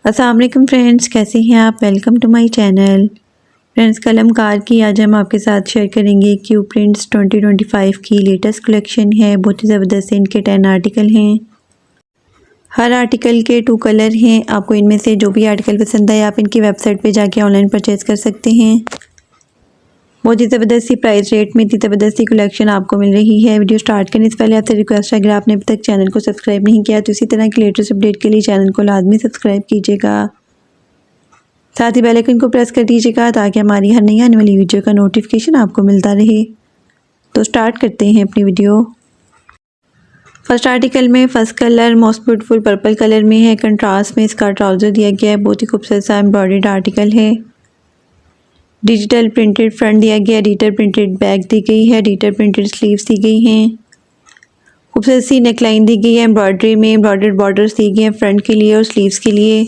अस्सलाम वालेकुम फ्रेंड्स, कैसे हैं आप। Welcome to my channel. Friends, Kalamkar की आज हम आपके साथ शेयर करेंगे क्यू प्रिंट्स 2025 की लेटेस्ट कलेक्शन है। बहुत ही ज़बरदस्त इनके 10 आर्टिकल हैं। हर आर्टिकल के 2 कलर हैं। आपको इनमें से जो भी आर्टिकल पसंद आए आप इनकी वेबसाइट पे जाके ऑनलाइन परचेज़ कर सकते हैं। बहुत ही ज़बरदस्ती प्राइस रेट में इतनी ज़बरदस्ती कलेक्शन आपको मिल रही है। वीडियो स्टार्ट करने से पहले आपसे रिक्वेस्ट है, अगर आपने अभी तक चैनल को सब्सक्राइब नहीं किया तो इसी तरह की लेटेस्ट अपडेट के लिए चैनल को लाजमी सब्सक्राइब कीजिएगा। साथ ही बेल आइकन को प्रेस कर दीजिएगा ताकि हमारी हर नई आने वाली वीडियो का नोटिफिकेशन आपको मिलता रहे। तो स्टार्ट करते हैं अपनी वीडियो। फर्स्ट आर्टिकल में first colour most beautiful purple colour में है। कंट्रास्ट में इसका ट्राउज़र दिया गया है। बहुत ही खूबसूरत सा एम्ब्रॉयडर्ड आर्टिकल है। डिजिटल प्रिंटेड फ्रंट दिया गया है। डिजिटल प्रिंटेड बैक दी गई है। डिजिटल प्रिंटेड स्लीव्स दी गई हैं। खूबसूरत सी नेकलाइन दी गई है। एम्ब्रॉयडरी में एम्ब्रॉयडर्ड बॉर्डर्स दी गए हैं फ्रंट के लिए और स्लीव्स के लिए।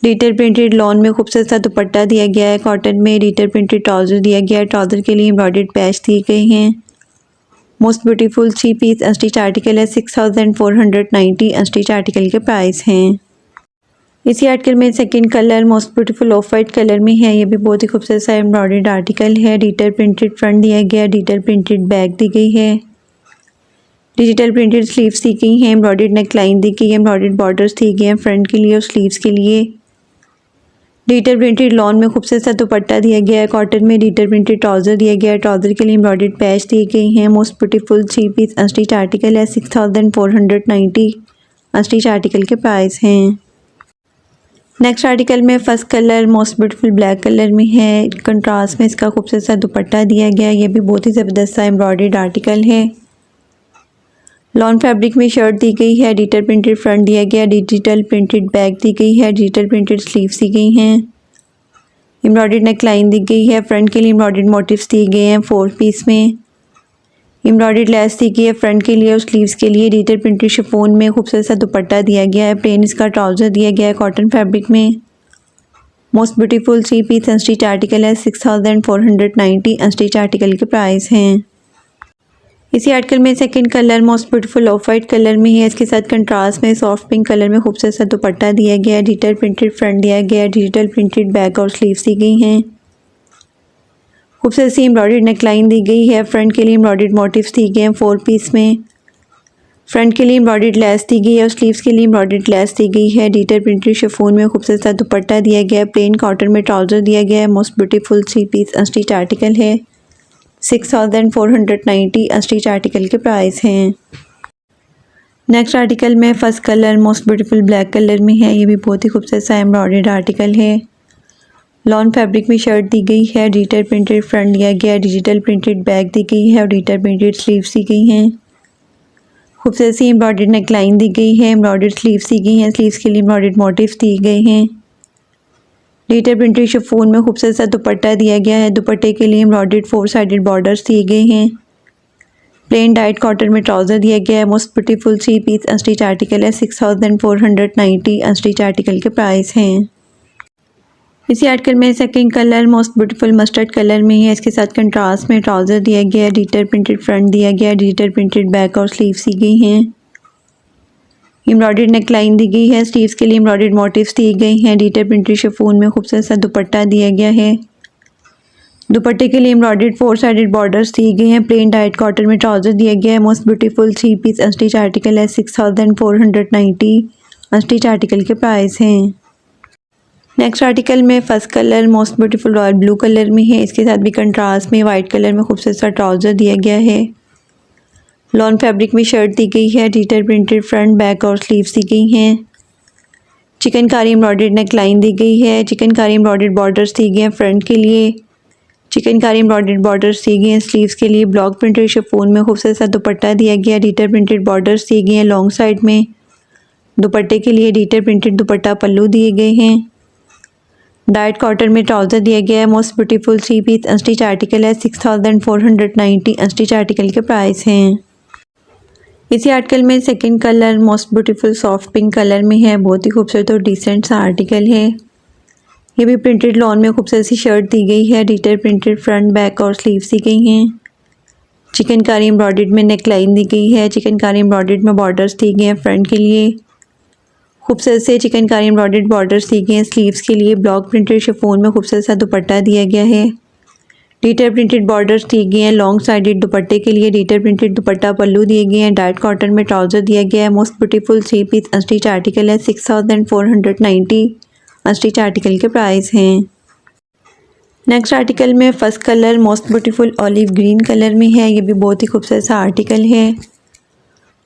डिजिटल प्रिंटेड लॉन में खूबसूरत सा दुपट्टा दिया गया है। कॉटन में डिजिटल प्रिंटेड ट्राउज़र दिया गया है। ट्राउज़र के लिए एम्ब्रॉयडर्ड पैच दिए गए हैं। Most beautiful 3 piece unstitch article है। 6490 अनस्टिच आर्टिकल के प्राइस हैं। इसी आर्टिकल में second colour most beautiful of white colour में है। ये भी बहुत ही खूबसूरत सा एम्ब्रॉयडर्ड आर्टिकल है। डिजिटल प्रिंटेड फ्रंट दिया गया है। डिजिटल प्रिंटेड बैक दी गई है। डिजिटल प्रिंटेड स्लीव्स दी गई हैं। एम्ब्रॉयडर्ड नेकलाइन दी गई है। एम्ब्रॉयडर्ड बॉर्डर्स दिए गए हैं फ्रंट के लिए और स्लीव्स के लिए। डिजिटल प्रिंटेड लॉन में खूबसूरत सा दुपट्टा दिया गया है। कॉटन में डिजिटल प्रिंटेड ट्राउज़र दिया गया है। ट्राउज़र के लिए एम्ब्रॉयडर्ड पैच दिए गए हैं। Most beautiful 3 piece unstitch article है। 6490 अनस्टिच आर्टिकल के प्राइस हैं। नेक्स्ट आर्टिकल में first colour most beautiful black colour में है। कंट्रास्ट में इसका खूबसूरत सा दुपट्टा दिया गया है। ये भी बहुत ही ज़बरदस्त सा एम्ब्रॉयडर्ड आर्टिकल है। लॉन फैब्रिक में शर्ट दी गई है। डिजिटल प्रिंटेड फ्रंट दिया गया है। डिजिटल प्रिंटेड बैक दी गई है। डिजिटल प्रिंटेड स्लीव्स दी गई हैं। एम्ब्रॉयडर्ड नेकलाइन दी गई है। फ्रंट के लिए एम्ब्रॉयडर्ड मोटिव्स दिए गए हैं 4 पीस में। एम्ब्रॉयडर्ड लेस दी गई है फ्रंट के लिए और स्लीव्स के लिए। डिजिटल प्रिंटेड शिफॉन में खूबसूरत सा दुपट्टा दिया गया है। प्लेन इसका ट्राउज़र दिया गया है कॉटन फैब्रिक में। Most beautiful 3 piece unstitch article है। 6490 अनस्टिच आर्टिकल के प्राइस हैं। इसी आर्टिकल में second colour most beautiful of white colour में है। इसके साथ कंट्रास्ट में सॉफ्ट पिंक कलर में खूबसूरत सा दुपट्टा दिया गया है। डिजिटल प्रिंटेड फ्रंट दिया गया है। डिजिटल प्रिंटेड बैक और स्लीव्स दी गई हैं। खूबसूरत सी एम्ब्रॉयडर्ड नेकलाइन दी गई है। फ्रंट के लिए एम्ब्रॉयडर्ड मोटिव्स दिए गए हैं 4 पीस में। फ्रंट के लिए एम्ब्रॉयडर्ड लेस दी गई है और स्लीव्स के लिए एम्ब्रॉयडर्ड लेस दी गई है। डिजिटल प्रिंटेड शिफॉन में खूबसूरत सा दुपट्टा दिया गया है। प्लेन कॉटन में ट्राउज़र दिया गया है। Most beautiful 3 piece unstitch article है। 6490 अनस्टिच आर्टिकल के प्राइस हैं। नेक्स्ट आर्टिकल में first colour most beautiful black colour में है। ये भी बहुत ही खूबसूरत सा एम्ब्रॉयडर्ड आर्टिकल है। लॉन फैब्रिक में शर्ट दी गई है। डिजिटल प्रिंटेड फ्रंट दिया गया है। डिजिटल प्रिंटेड बैक दी गई है और डिजिटल प्रिंटेड स्लीव्स दी गई हैं। खूबसूरत सी एम्ब्रॉयडर्ड नेकलाइन दी गई है। एम्ब्रॉयडर्ड स्लीव्स दी गई हैं। स्लीव्स के लिए एम्ब्रॉयडर्ड मोटिव्स दिए गए हैं। डिजिटल प्रिंटेड शिफॉन में खूबसूरत सा दुपट्टा दिया गया है। दुपट्टे के लिए एम्ब्रॉयडर्ड 4 साइडेड बॉर्डर्स दिए गए हैं। प्लेन डाइट कॉटन में ट्राउज़र दिया गया है। Most beautiful 3 piece unstitch article है। 6490 अनस्टिच आर्टिकल के प्राइस हैं। इसी आर्टिकल में second colour most beautiful mustard colour में है। इसके साथ कंट्रास्ट में ट्राउज़र दिया गया है। डिजिटल प्रिंटेड फ्रंट दिया गया है। डिजिटल प्रिंटेड बैक और स्लीव्स दी गई हैं। एम्ब्रॉयडर्ड नेकलाइन दी गई है। स्लीव्स के लिए एम्ब्रॉयडर्ड मोटिव्स दिए गए हैं। डिजिटल प्रिंटेड शिफॉन में खूबसूरत सा दुपट्टा दिया गया है। दुपट्टे के लिए एम्ब्रॉयडर्ड 4 साइडेड बॉर्डर्स दिए गए हैं। प्लेन डाइट कॉटन में ट्राउज़र दिया गया है। Most beautiful 3 piece unstitch article है। 6490 अनस्टिच आर्टिकल के प्राइस हैं। नेक्स्ट आर्टिकल में first colour most beautiful royal blue colour में है। इसके साथ भी कंट्रास्ट में वाइट कलर में खूबसूरत सा ट्राउज़र दिया गया है। लॉन फैब्रिक में शर्ट दी गई है। डिजिटल प्रिंटेड फ्रंट बैक और स्लीव्स दी गई हैं। चिकनकारी एम्ब्रॉयडर्ड नेकलाइन दी गई है। चिकनकारी एम्ब्रॉयडर्ड बॉर्डर्स दिए गए हैं फ्रंट के लिए। चिकनकारी एम्ब्रॉयडर्ड बॉर्डर्स दिए गए हैं स्लीव्स के लिए। ब्लॉक प्रिंटेड शिफॉन में खूबसूरत सा दुपट्टा दिया गया। डिजिटल प्रिंटेड बॉर्डर्स दिए गए हैं लॉन्ग साइड में। दुपट्टे के लिए डिजिटल प्रिंटेड दुपट्टा पल्लू दिए गए हैं। डाइट कॉटन में ट्राउज़र दिया गया है। Most beautiful 3 piece unstitch article है। 6490 अनस्टिच आर्टिकल के प्राइस हैं। इसी आर्टिकल में second colour most beautiful soft pink colour में है। बहुत ही खूबसूरत और डिसेंट सा आर्टिकल है। ये भी प्रिंटेड लॉन में खूबसूरत सी शर्ट दी गई है। डिजिटल प्रिंटेड फ्रंट बैक और स्लीव्स दी गई हैं। चिकनकारी एम्ब्रॉयडर्ड में नेकलाइन दी गई है। चिकनकारी एम्ब्रॉयडर्ड में बॉर्डर्स दिए गए हैं फ्रंट के लिए। खूबसूरत से चिकनकारी एम्ब्रॉयडर्ड बॉर्डर्स दिए गए हैं स्लीव्स के लिए। ब्लॉक प्रिंटेड शिफॉन में खूबसूरत सा दुपट्टा दिया गया है। डिटेल प्रिंटेड बॉर्डर्स दिए गए हैं लॉन्ग साइडेड दुपट्टे के लिए। डिटेल प्रिंटेड दुपट्टा पल्लू दिए गए हैं। डाइट कॉटन में ट्राउज़र दिया गया है। Most beautiful 3 piece unstitch article है। 6490 अनस्टिच आर्टिकल के प्राइस हैं। नेक्स्ट आर्टिकल में first colour most beautiful olive green colour में है। ये भी बहुत ही खूबसूरत सा आर्टिकल है।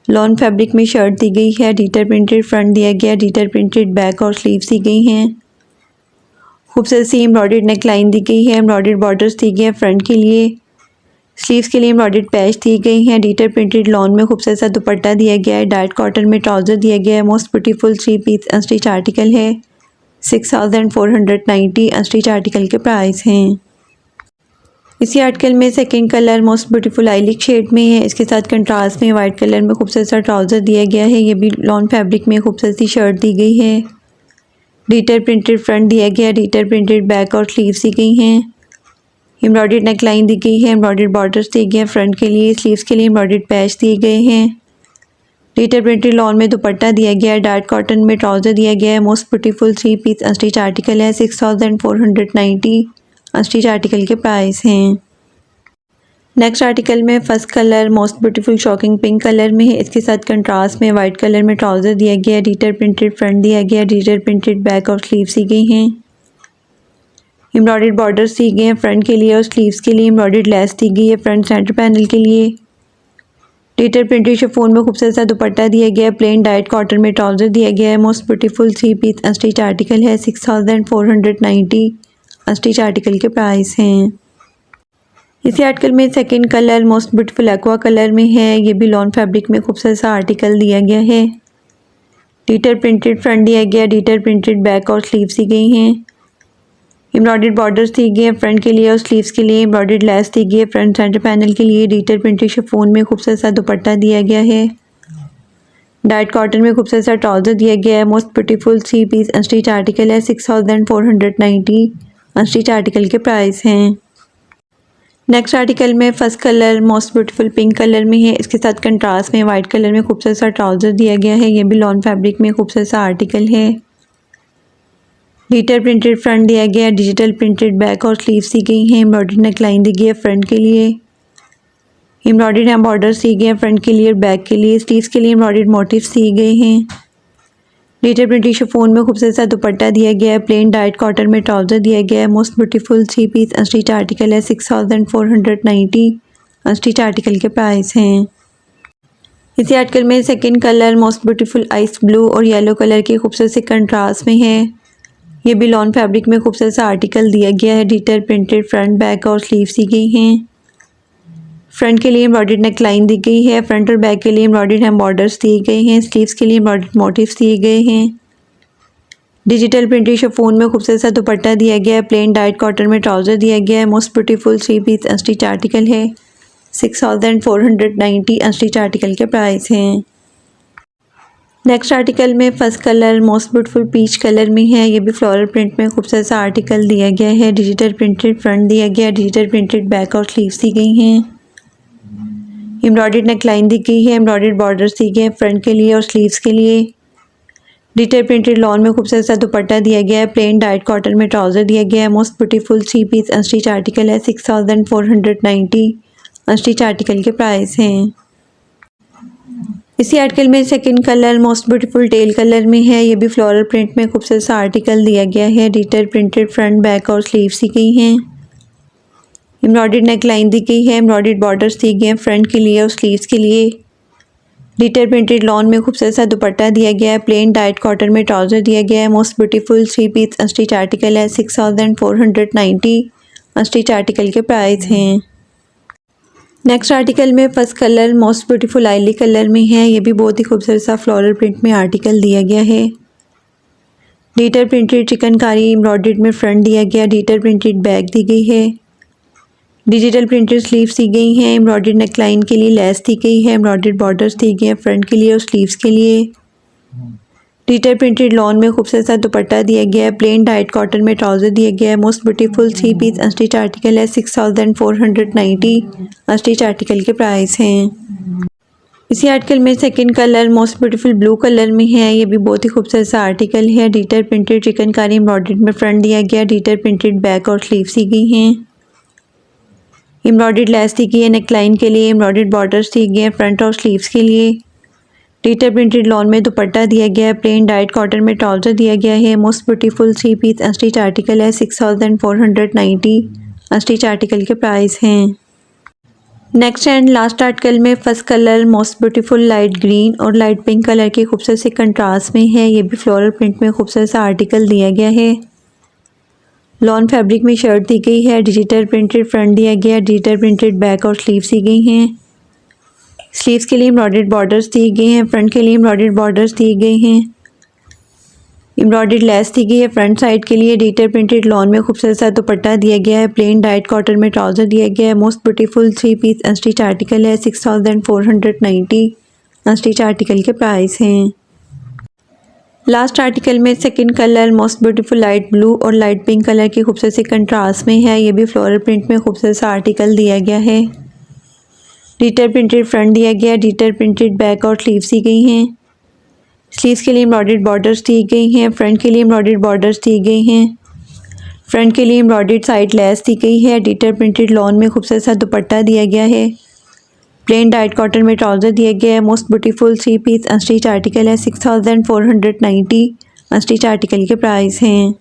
लॉन फैब्रिक में शर्ट दी गई है। डिटेल प्रिंटेड फ्रंट दिया गया है। डिटेल प्रिंटेड बैक और स्लीव्स दी गई हैं। खूबसूरत सी एम्ब्रॉयडर्ड नेक लाइन दी गई है। एम्ब्रॉयडर्ड बॉर्डर्स दी गई है फ्रंट के लिए। स्लीव्स के लिए एम्ब्रॉयडर्ड पैच दी गई हैं। डिटेल प्रिंटेड लॉन में खूबसूरत सा दुपट्टा दिया गया है। डाइट कॉटन में ट्राउज़र दिया गया है। Most beautiful 3 piece unstitch article है। 6490 अनस्टिच आर्टिकल के प्राइस हैं। इसी आर्टिकल में सेकंड कलर मोस्ट ब्यूटीफुल आइलिक शेड में है। इसके साथ कंट्रास्ट में वाइट कलर में खूबसूरत सा ट्राउज़र दिया गया है। ये भी लॉन फैब्रिक में खूबसूरत सी शर्ट दी गई है। डिटेल प्रिंटेड फ्रंट दिया गया। डिटेल प्रिंटेड बैक और स्लीव्स दी गई हैं। एम्ब्रॉयडर्ड नेक लाइन दी गई है। एम्ब्रॉयडर्ड बॉर्डर्स दिए गए हैं फ्रंट के लिए। स्लीव्स के लिए एम्ब्रॉयडर्ड पैच दिए गए हैं। डिटेल प्रिंटेड लॉन में दुपट्टा दिया गया है। डार्क कॉटन में ट्राउज़र दिया गया है। Most beautiful 3 piece unstitch article है। 6490 अनस्टिच आर्टिकल के प्राइस हैं। नेक्स्ट आर्टिकल में first colour most beautiful shocking pink colour में है। इसके साथ कंट्रास्ट में वाइट कलर में ट्राउज़र दिया गया है। डिटेल प्रिंटेड फ्रंट दिया गया है। डिटेल प्रिंटेड बैक और स्लीव्स दी गई हैं। एम्ब्रॉयडर्ड बॉर्डर्स दी गए हैं फ्रंट के लिए और स्लीव्स के लिए एम्ब्रॉयडर्ड लेस दी गई है फ्रंट सेंटर पैनल के लिए। डिटेल प्रिंटेड शिफॉन में खूबसूरत सा दुपट्टा दिया गया है। प्लेन डाइट कॉटन में ट्राउज़र दिया गया है। Most beautiful 3 piece unstitch article है। 6490 अनस्टिच आर्टिकल के प्राइस हैं। इसी आर्टिकल में second colour most beautiful aqua colour में है। ये भी लॉन फैब्रिक में खूबसूरत सा आर्टिकल दिया गया है। डिटेल प्रिंटेड फ्रंट दिया गया। डिटेल प्रिंटेड बैक और स्लीव्स दी गई हैं। एम्ब्रॉयडर्ड बॉर्डर्स दी गई हैं फ्रंट के लिए और स्लीव्स के लिए एम्ब्रॉयडर्ड लेस दी गई है फ्रंट सेंटर पैनल के लिए। डिटेल प्रिंटेड शिफॉन में खूबसूरत सा दुपट्टा दिया गया है। डाइट कॉटन में खूबसूरत सा ट्राउज़र दिया गया है। Most beautiful 3 piece unstitch article है। 6490 अनस्टिच आर्टिकल के प्राइस हैं। नेक्स्ट आर्टिकल में first colour most beautiful pink colour में है। इसके साथ कंट्रास्ट में वाइट कलर में खूबसूरत सा ट्राउज़र दिया गया है। ये भी लॉन फैब्रिक में खूबसूरत सा आर्टिकल है। डिटेल प्रिंटेड फ्रंट दिया गया है। डिजिटल प्रिंटेड बैक और स्लीव्स दी गई हैं। एम्ब्रॉयडर्ड नेक लाइन दी गई है फ्रंट के लिए। एम्ब्रॉयडर्ड बॉर्डर्स दी गए हैं फ्रंट के लिए और बैक के लिए। स्लीव्स के लिए एम्ब्रॉयडर्ड मोटिव्स दिए गए हैं। डिटेल प्रिंटेड शिफॉन में खूबसूरत सा दुपट्टा दिया गया है। प्लेन डाइट कॉटन में ट्राउज़र दिया गया है। Most beautiful 3 piece unstitch article है। 6490 अनस्टिच आर्टिकल के प्राइस हैं। इसी आर्टिकल में second colour most beautiful ice blue और येलो कलर के खूबसूरत से कंट्रास्ट में है। ये भी लॉन फैब्रिक में खूबसूरत सा आर्टिकल दिया गया है। डिटेल प्रिंटेड फ्रंट बैक और स्लीव्स दी गई हैं। फ्रंट के लिए एम्ब्रॉयडर्ड नेक लाइन दी गई है। फ्रंट और बैक के लिए एम्ब्रॉयडर्ड हैम बॉर्डर्स दिए गए हैं। स्लीव्स के लिए एम्ब्रॉयडर्ड मोटिव्स दिए गए हैं। डिजिटल प्रिंटेड शिफॉन में खूबसूरत सा दुपट्टा दिया गया है। प्लेन डाइट कॉटन में ट्राउज़र दिया गया है। Most beautiful 3 piece unstitch article है। 6490 अनस्टिच आर्टिकल के प्राइस हैं। नेक्स्ट आर्टिकल में first colour most beautiful peach colour में है। ये भी फ्लोरल प्रिंट में खूबसूरत सा आर्टिकल दिया गया है। डिजिटल प्रिंटेड फ्रंट दिया गया है। डिजिटल प्रिंटेड बैक और स्लीव्स दी गई हैं। एम्ब्रॉयडर्ड नेक लाइन दी गई है। एम्ब्रॉयडर्ड बॉर्डर्स दी गए हैं फ्रंट के लिए और स्लीव्स के लिए। डिटेल प्रिंटेड लॉन में खूबसूरत सा दुपट्टा दिया गया है। प्लेन डाइट कॉटन में ट्राउज़र दिया गया है। Most beautiful 3 piece unstitch article है। 6490 अनस्टिच आर्टिकल के प्राइस हैं। इसी आर्टिकल में second colour most beautiful teal colour में है। ये भी फ्लोरल प्रिंट में खूबसूरत सा आर्टिकल दिया गया है। डिटेल प्रिंटेड फ्रंट बैक और स्लीव्स दी गई हैं। एम्ब्रॉयडर्ड नेक लाइन दी गई है। एम्ब्रॉयडर्ड बॉर्डर्स दी गए हैं फ्रंट के लिए और स्लीव्स के लिए। डिटेल प्रिंटेड लॉन में खूबसूरत सा दुपट्टा दिया गया है। प्लेन डाइट कॉटन में ट्राउज़र दिया गया है। Most beautiful 3 piece unstitch article है। 6490 अनस्टिच आर्टिकल के प्राइस हैं। नेक्स्ट आर्टिकल में फर्स्ट कलर मोस्ट ब्यूटीफुल आइली कलर में है। ये भी बहुत ही खूबसूरत सा फ्लोरल प्रिंट में आर्टिकल दिया गया है। डिटेल प्रिंटेड चिकनकारी एम्ब्रॉयडर्ड में फ्रंट दिया गया। डिटेल प्रिंटेड बैक दी गई है। डिजिटल प्रिंटेड स्लीव्स दी गई हैं। एम्ब्रॉयडर्ड नेक लाइन के लिए लेस दी गई है। एम्ब्रॉयडर्ड बॉर्डर्स दी गए हैं फ्रंट के लिए और स्लीव्स के लिए। डिटेल प्रिंटेड लॉन में खूबसूरत सा दुपट्टा दिया गया है। प्लेन डाइट कॉटन में ट्राउज़र दिया गया है। Most beautiful 3 piece unstitch article है। 6490 अनस्टिच आर्टिकल के प्राइस हैं। इसी आर्टिकल में second colour most beautiful blue colour में है। ये भी बहुत ही खूबसूरत सा आर्टिकल है। डिटेल प्रिंटेड चिकनकारी एम्ब्रॉयडरी में फ्रंट दिया गया, डिटेल प्रिंटेड बैक और स्लीव्स दी गई हैं। एम्ब्रॉयडर्ड लेस दी गई है नेकलाइन के लिए, एम्ब्रॉयडर्ड बॉर्डर्स दी गए हैं फ्रंट और स्लीव्स के लिए। डिटेल प्रिंटेड लॉन में दुपट्टा दिया गया है, प्लेन डाइट कॉटन में ट्राउजर दिया गया है। Most beautiful 3 piece unstitch article है। 6490 अनस्टिच आर्टिकल के प्राइस हैं। नेक्स्ट एंड लास्ट आर्टिकल में first colour most beautiful light green और लाइट पिंक कलर के खूबसूरत से कंट्रास्ट में है। ये भी फ्लोरल प्रिंट में खूबसूरत सा आर्टिकल दिया गया है। लॉन फैब्रिक में शर्ट दी गई है, डिजिटल प्रिंटेड फ्रंट दिया गया, डिजिटल प्रिंटेड बैक और स्लीव्स दी गई हैं। स्लीव्स के लिए एम्ब्रॉयडर्ड बॉर्डर्स दिए गए हैं, फ्रंट के लिए एम्ब्रॉयडर्ड बॉर्डर्स दिए गए हैं। एम्ब्रॉयडर्ड लेस दी गई है फ्रंट साइड के लिए। डिजिटल प्रिंटेड लॉन में खूबसूरत सा दुपट्टा दिया गया है, प्लेन डाइट कॉटन में ट्राउजर दिया गया है। Most beautiful 3 piece unstitch article है। 6490 अनस्टिच आर्टिकल के प्राइस हैं। लास्ट आर्टिकल में second colour most beautiful light blue और लाइट पिंक कलर के खूबसूरत से कंट्रास्ट में है। ये भी फ्लोरल प्रिंट में खूबसूरत सा आर्टिकल दिया गया है। डिजिटल प्रिंटेड फ्रंट दिया गया, डिजिटल प्रिंटेड बैक और स्लीव्स दी गई हैं। स्लीव्स के लिए एम्ब्रॉयडर्ड बॉर्डर्स दी गई हैं, फ्रंट के लिए एम्ब्रॉयडर्ड बॉर्डर्स दी गई हैं। फ्रंट के लिए एम्ब्रॉयडर्ड साइड लेस दी गई है। डिजिटल प्रिंटेड लॉन में खूबसूरत सा दुपट्टा दिया गया है, प्लेन डाइट कॉटन में ट्राउजर दिया गया है। Most beautiful 3 piece unstitch article है। 6490 अनस्टिच आर्टिकल के प्राइस हैं।